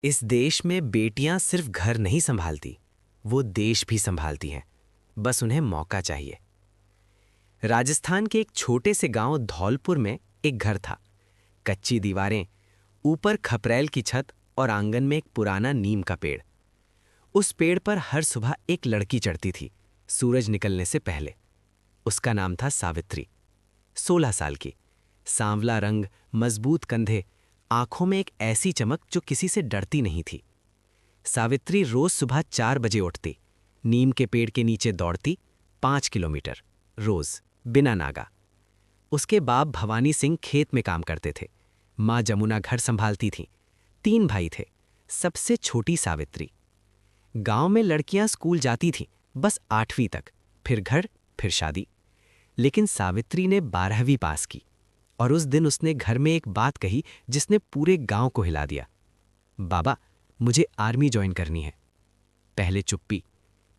इस देश में बेटियां सिर्फ घर नहीं संभालती, वो देश भी संभालती हैं। बस उन्हें मौका चाहिए। राजस्थान के एक छोटे से गांव धौलपुर में एक घर था। कच्ची दीवारें, ऊपर खपरैल की छत और आंगन में एक पुराना नीम का पेड़। उस पेड़ पर हर सुबह एक लड़की चढ़ती थी, सूरज निकलने से पहले। उसका नाम था सावित्री। 16 साल की, सांवला रंग, मजबूत कंधे, आंखों में एक ऐसी चमक जो किसी से डरती नहीं थी। सावित्री रोज सुबह 4 बजे उठती, नीम के पेड़ के नीचे दौड़ती, 5 किलोमीटर रोज, बिना नागा। उसके बाप भवानी सिंह खेत में काम करते थे, माँ जमुना घर संभालती थीं। 3 भाई थे, सबसे छोटी सावित्री। गांव में लड़कियां स्कूल जाती थीं, बस 8वीं तक, फिर घर, फिर शादी। लेकिन सावित्री ने 12वीं पास की, और उस दिन उसने घर में एक बात कही जिसने पूरे गांव को हिला दिया। बाबा, मुझे आर्मी ज्वाइन करनी है। पहले चुप्पी,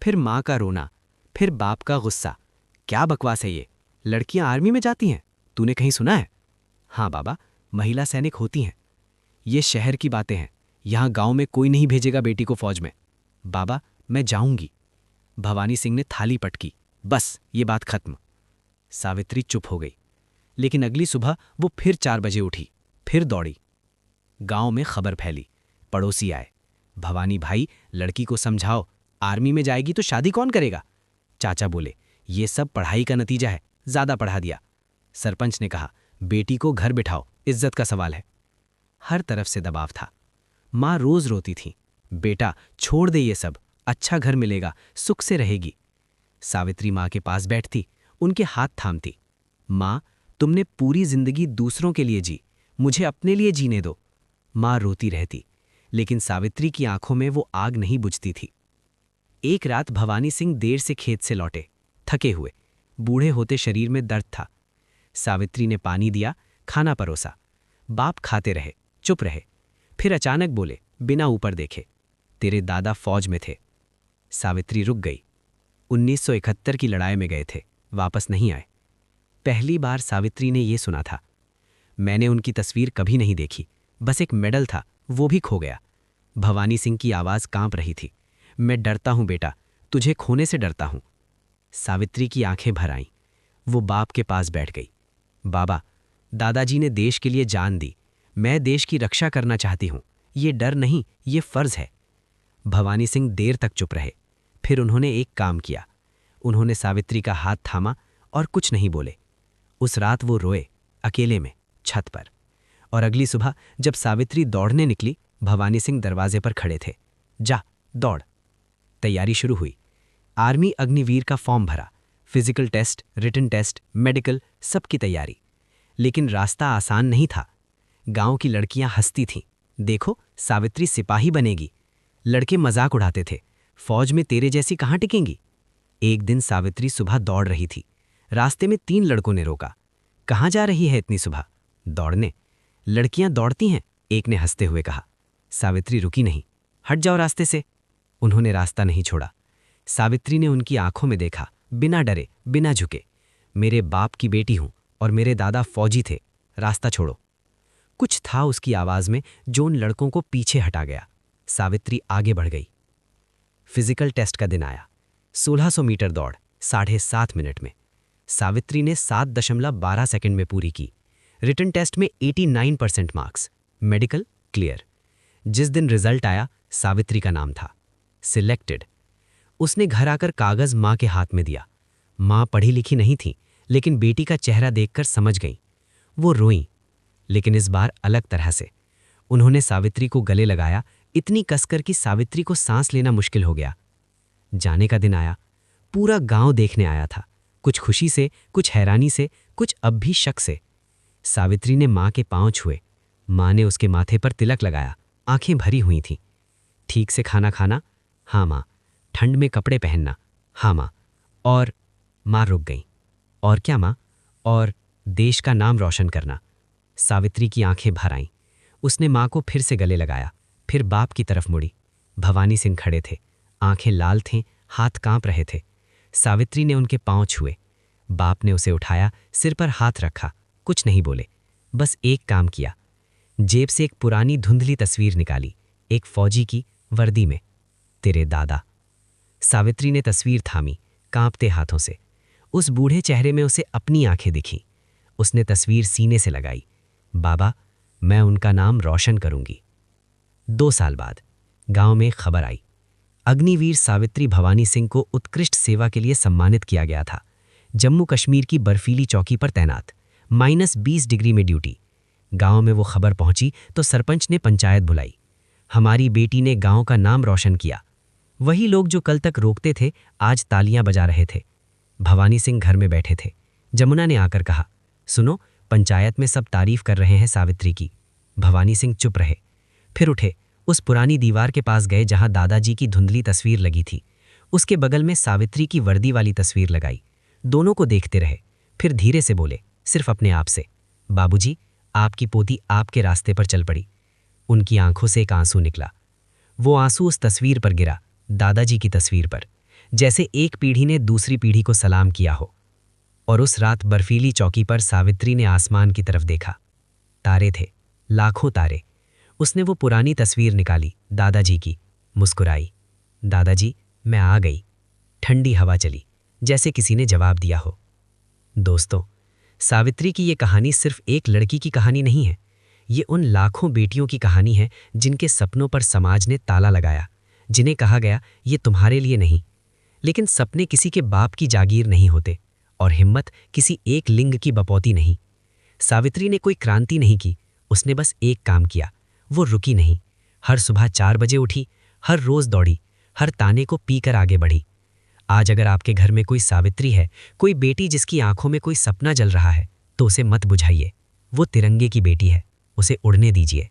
फिर माँ का रोना, फिर बाप का गुस्सा। क्या बकवास है ये? लड़कियां आर्मी में जाती हैं? तूने कहीं सुना है? हाँ बाबा, महिला सैनिक होती हैं। ये शहर की बातें हैं, यहाँ गांव में कोई नहीं भेजेगा बेटी को फौज में। बाबा, मैं जाऊंगी। भवानी सिंह ने थाली पटकी। बस, ये बात खत्म। सावित्री चुप हो गई। लेकिन अगली सुबह वो फिर 4 बजे उठी, फिर दौड़ी। गांव में खबर फैली, पड़ोसी आए। भवानी भाई, लड़की को समझाओ, आर्मी में जाएगी तो शादी कौन करेगा? चाचा बोले, ये सब पढ़ाई का नतीजा है, ज्यादा पढ़ा दिया। सरपंच ने कहा, बेटी को घर बिठाओ, इज्जत का सवाल है। हर तरफ से दबाव था। माँ रोज रोती थी, बेटा छोड़ दे ये सब, अच्छा घर मिलेगा, सुख से रहेगी। सावित्री माँ के पास बैठती, उनके हाथ थामती। माँ, तुमने पूरी जिंदगी दूसरों के लिए जी, मुझे अपने लिए जीने दो। माँ रोती रहती, लेकिन सावित्री की आंखों में वो आग नहीं बुझती थी। एक रात भवानी सिंह देर से खेत से लौटे, थके हुए, बूढ़े होते शरीर में दर्द था। सावित्री ने पानी दिया, खाना परोसा। बाप खाते रहे, चुप रहे। फिर अचानक बोले, बिना ऊपर देखे, तेरे दादा फौज में थे। सावित्री रुक गई। 1971 की लड़ाई में गए थे, वापस नहीं आए। पहली बार सावित्री ने यह सुना था। मैंने उनकी तस्वीर कभी नहीं देखी, बस एक मेडल था, वो भी खो गया। भवानी सिंह की आवाज कांप रही थी। मैं डरता हूं बेटा, तुझे खोने से डरता हूं। सावित्री की आंखें भर आईं। वो बाप के पास बैठ गई। बाबा, दादाजी ने देश के लिए जान दी, मैं देश की रक्षा करना चाहती हूं। ये डर नहीं, ये फर्ज है। भवानी सिंह देर तक चुप रहे। फिर उन्होंने एक काम किया। उन्होंने सावित्री का हाथ थामा और कुछ नहीं बोले। उस रात वो रोए, अकेले में, छत पर। और अगली सुबह जब सावित्री दौड़ने निकली, भवानी सिंह दरवाजे पर खड़े थे। जा, दौड़। तैयारी शुरू हुई। आर्मी अग्निवीर का फॉर्म भरा, physical test, written test, medical, सबकी तैयारी। लेकिन रास्ता आसान नहीं था। गांव की लड़कियां हंसती थीं, देखो सावित्री सिपाही बनेगी। लड़के मजाक उड़ाते थे, फौज में तेरे जैसी कहां टिकेंगी। एक दिन सावित्री सुबह दौड़ रही थी। रास्ते में 3 लड़कों ने रोका। कहाँ जा रही है इतनी सुबह? दौड़ने। लड़कियां दौड़ती हैं, एक ने हंसते हुए कहा। सावित्री रुकी नहीं। हट जाओ रास्ते से। उन्होंने रास्ता नहीं छोड़ा। सावित्री ने उनकी आंखों में देखा, बिना डरे, बिना झुके। मेरे बाप की बेटी हूं और मेरे दादा फौजी थे, रास्ता छोड़ो। कुछ था उसकी आवाज में जो उन लड़कों को पीछे हटा गया। सावित्री आगे बढ़ गई। फिजिकल टेस्ट का दिन आया। 1600 मीटर दौड़, 7.5 मिनट में। सावित्री ने 7.12 सेकंड में पूरी की। रिटन टेस्ट में 89% मार्क्स। Medical clear. जिस दिन रिजल्ट आया, सावित्री का नाम था, सिलेक्टेड। उसने घर आकर कागज माँ के हाथ में दिया। माँ पढ़ी लिखी नहीं थी, लेकिन बेटी का चेहरा देखकर समझ गईं। वो रोईं, लेकिन इस बार अलग तरह से। उन्होंने सावित्री को गले लगाया, इतनी कसकर कि सावित्री को सांस लेना मुश्किल हो गया। जाने का दिन आया। पूरा गांव देखने आया था, कुछ खुशी से, कुछ हैरानी से, कुछ अब भी शक से। सावित्री ने माँ के पांव छुए। माँ ने उसके माथे पर तिलक लगाया, आंखें भरी हुई थीं। ठीक से खाना खाना? हाँ माँ। ठंड में कपड़े पहनना? हाँ माँ। और? माँ रुक गई। और क्या माँ? और देश का नाम रोशन करना। सावित्री की आंखें भर आईं। उसने माँ को फिर से गले लगाया, फिर बाप की तरफ मुड़ी। भवानी सिंह खड़े थे, आंखें लाल थीं, हाथ कांप रहे थे। सावित्री ने उनके पांव छुए। बाप ने उसे उठाया, सिर पर हाथ रखा, कुछ नहीं बोले, बस एक काम किया। जेब से एक पुरानी धुंधली तस्वीर निकाली, एक फौजी की वर्दी में। तेरे दादा। सावित्री ने तस्वीर थामी, कांपते हाथों से। उस बूढ़े चेहरे में उसे अपनी आंखें दिखीं। उसने तस्वीर सीने से लगाई। बाबा, मैं उनका नाम रोशन करूंगी। 2 साल बाद गांव में एक खबर आई। अग्निवीर सावित्री भवानी सिंह को उत्कृष्ट सेवा के लिए सम्मानित किया गया था। जम्मू कश्मीर की बर्फीली चौकी पर तैनात, -20 डिग्री में ड्यूटी। गांव में वो खबर पहुंची तो सरपंच ने पंचायत बुलाई। हमारी बेटी ने गांव का नाम रोशन किया। वही लोग जो कल तक रोकते थे आज तालियां बजा रहे थे। भवानी सिंह घर में बैठे थे। जमुना ने आकर कहा, सुनो, पंचायत में सब तारीफ कर रहे हैं सावित्री की। भवानी सिंह चुप रहे, फिर उठे, उस पुरानी दीवार के पास गए जहां दादाजी की धुंधली तस्वीर लगी थी। उसके बगल में सावित्री की वर्दी वाली तस्वीर लगाई। दोनों को देखते रहे, फिर धीरे से बोले, सिर्फ अपने आप से, बाबूजी, आपकी पोती आपके रास्ते पर चल पड़ी। उनकी आंखों से एक आंसू निकला। वो आंसू उस तस्वीर पर गिरा, दादाजी की तस्वीर पर, जैसे एक पीढ़ी ने दूसरी पीढ़ी को सलाम किया हो। और उस रात बर्फीली चौकी पर सावित्री ने आसमान की तरफ देखा। तारे थे, लाखों तारे। उसने वो पुरानी तस्वीर निकाली, दादाजी की, मुस्कुराई। दादाजी, मैं आ गई। ठंडी हवा चली, जैसे किसी ने जवाब दिया हो। दोस्तों, सावित्री की ये कहानी सिर्फ एक लड़की की कहानी नहीं है। ये उन लाखों बेटियों की कहानी है जिनके सपनों पर समाज ने ताला लगाया, जिन्हें कहा गया ये तुम्हारे लिए नहीं। लेकिन सपने किसी के बाप की जागीर नहीं होते, और हिम्मत किसी एक लिंग की बपौती नहीं। सावित्री ने कोई क्रांति नहीं की, उसने बस एक काम किया, वो रुकी नहीं। हर सुबह 4 बजे उठी, हर रोज दौड़ी, हर ताने को पीकर आगे बढ़ी। आज अगर आपके घर में कोई सावित्री है, कोई बेटी जिसकी आंखों में कोई सपना जल रहा है, तो उसे मत बुझाइए। वो तिरंगे की बेटी है, उसे उड़ने दीजिए।